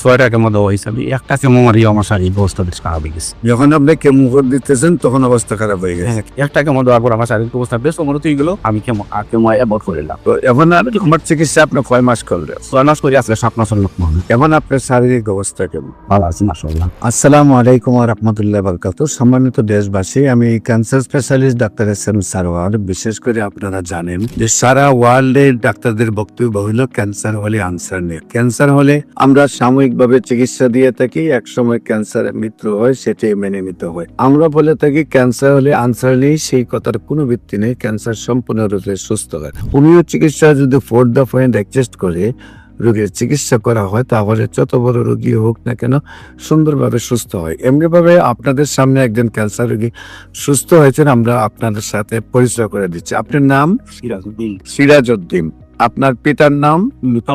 ছয়টা কেমো দেওয়া হয়েছে, আমি একটা কেমো মারি আমার শারীরিক অবস্থা বেশ খারাপ হয়ে গেছে। যখন আপনি কেমো দিতেছেন তখন অবস্থা খারাপ হয়ে গেছে। একটা কেমো দেওয়ার পর আমার শারীরিক অবস্থা বেশ উন্নত হয়ে গেল, আমি কেমো অ্যাভয়েড করলাম। তো এখন আর আমার চিকিৎসা আপনি কয় মাস করলেন? 6 মাস করে আসলে 7 মাসের লোক মনে এখন আপনার শারীরিক অবস্থা কেমন? ভালো আছে মাশাআল্লাহ। আসসালামু আলাইকুম ওয়া রাহমাতুল্লাহি ওয়া বারাকাতুহু। সম্মানিত দেশবাসী, আমি cancer specialist doctor SM. Sarwar. বিশেষ করে আপনারা জানেন যে সারা ওয়ার্ল্ডে ডাক্তারদের বক্তব্য হলো ক্যান্সার হলে আনসার নেই। ক্যান্সার হলে আমরা সাময়িকভাবে চিকিৎসা দিয়ে থাকি, একসময় ক্যান্সারের মৃত্যু হয়, সেটাই মেনে নিতে হয়। আমরা বলে থাকি ক্যান্সার হলে আনসার নেই, সেই কথার কোনো ভিত্তি নেই। ক্যান্সার সম্পূর্ণরূপে সুস্থ হয়। হোমিও চিকিৎসা যদি 4 দা পয়েন্ট অ্যাডজাস্ট করে রোগীর চিকিৎসা করা হয়, তাহলে যত বড় রোগী হোক না কেন সুন্দরভাবে সুস্থ হয়। এমনিভাবে আপনাদের সামনে একজন ক্যান্সার রোগী সুস্থ হয়েছেন, আমরা আপনাদের সাথে পরিচয় করে দিচ্ছি। আপনার নাম? সিরাজউদ্দিন। আপনার পিতার নাম? মৃত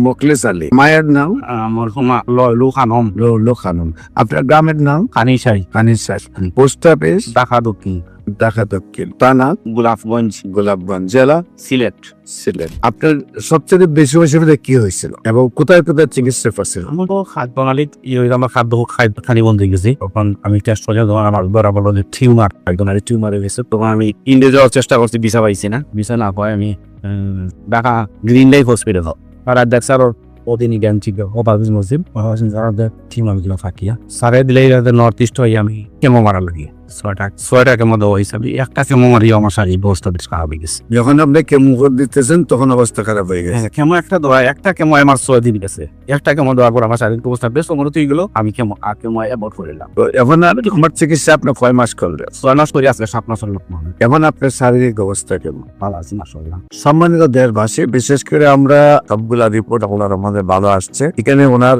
মুখলিস আলী। মায়ের নাম? মরহুমা লয়লু খানম। লৌলু খানম। আপনার গ্রামের নাম? কানিশাই কানিসার। Post office? ঢাকা দক্ষিণ। ঢাকা দক্ষিণ। থানা? গোলাপগঞ্জ। জেলা? সিলেট। আপনার সবচেয়ে বেশি অসুবিধা কি হয়েছিল এবং কোথায় কোথায় চিকিৎসা করছিল? আমার তো খাদ্য প্রণালী আমার খানি বন্ধ হয়ে গেছে। তখন আমি টেস্ট করে যখন আমার বরাবর টিউমার টিউমারে গেছে, তখন আমি ইন্ডিয়া যাওয়ার চেষ্টা করছি, ভিসা পাইছি না। ভিসা না পাই আমি ঢাকা গ্রিন লাইফ হসপিটাল আর দেখছি ওদিনই জ্ঞান ঠিক অবাবিস মসজিদ টিম আমি দিলাম ফাঁকিয়া সারে দিলে নর্থ ইস্ট হয়ে আমি কেমো মারা লাগিয়ে ছয়টা কেমো দেওয়া হয়েছে, আমি একটা কেমো মারি আমার শারীরিক অবস্থা বেশ খারাপ হয়ে গেছে। যখন আপনি কেমো দিতেছেন তখন অবস্থা খারাপ হয়ে গেছে। কেমো একটা কেমো আমার 6 দিন গেছে। একটা কেমো দেওয়ার পর আমার শারীরিক অবস্থা বেশ উন্নত হয়ে গেল, আমি কেমো অ্যাভয়েড করলাম। তো এখন আর আমার চিকিৎসা আপনি কয় মাস করলেন? 6 মাস করে আসলে 7 মাসের লোক মনে এখন আপনার শারীরিক অবস্থা কেমন? ভালো আছে মাশাআল্লাহ। সম্মানিত দেশবাসী, বিশেষ করে আমরা সবগুলা রিপোর্ট ওনার আমাদের ভালো আসছে। এখানে ওনার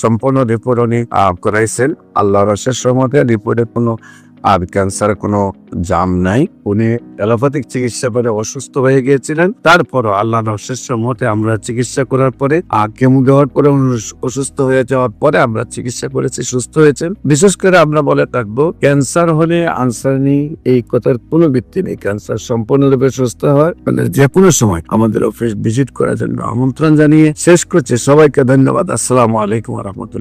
সম্পূর্ণ রিপোর্ট উনি করাইছেন। আল্লাহর অশেষ রহমতে রিপোর্টে কোনো ক্যান্সার কোনো জাম নাই। উনি অ্যালোপ্যাথিক চিকিৎসা করে অসুস্থ হয়ে গিয়েছিলেন, তারপরও আল্লাহর অশেষ রহমতে আমরা চিকিৎসা করার পরে কেমো দেওয়ার পরে অসুস্থ হয়ে যাওয়ার পরে আমরা চিকিৎসা করেছি, সুস্থ হয়েছেন। বিশেষ করে আমরা বলে থাকবো ক্যান্সার হলে আনসার নেই, এই কথার কোনো ভিত্তি নেই। ক্যান্সার সম্পূর্ণরূপে সুস্থ হয়, মানে যে কোনো সময় আমাদের অফিস ভিজিট করার জন্য আমন্ত্রণ জানিয়ে শেষ করছি। সবাইকে ধন্যবাদ। আসসালামু আলাইকুম ওয়া রাহমাতুল্লাহ।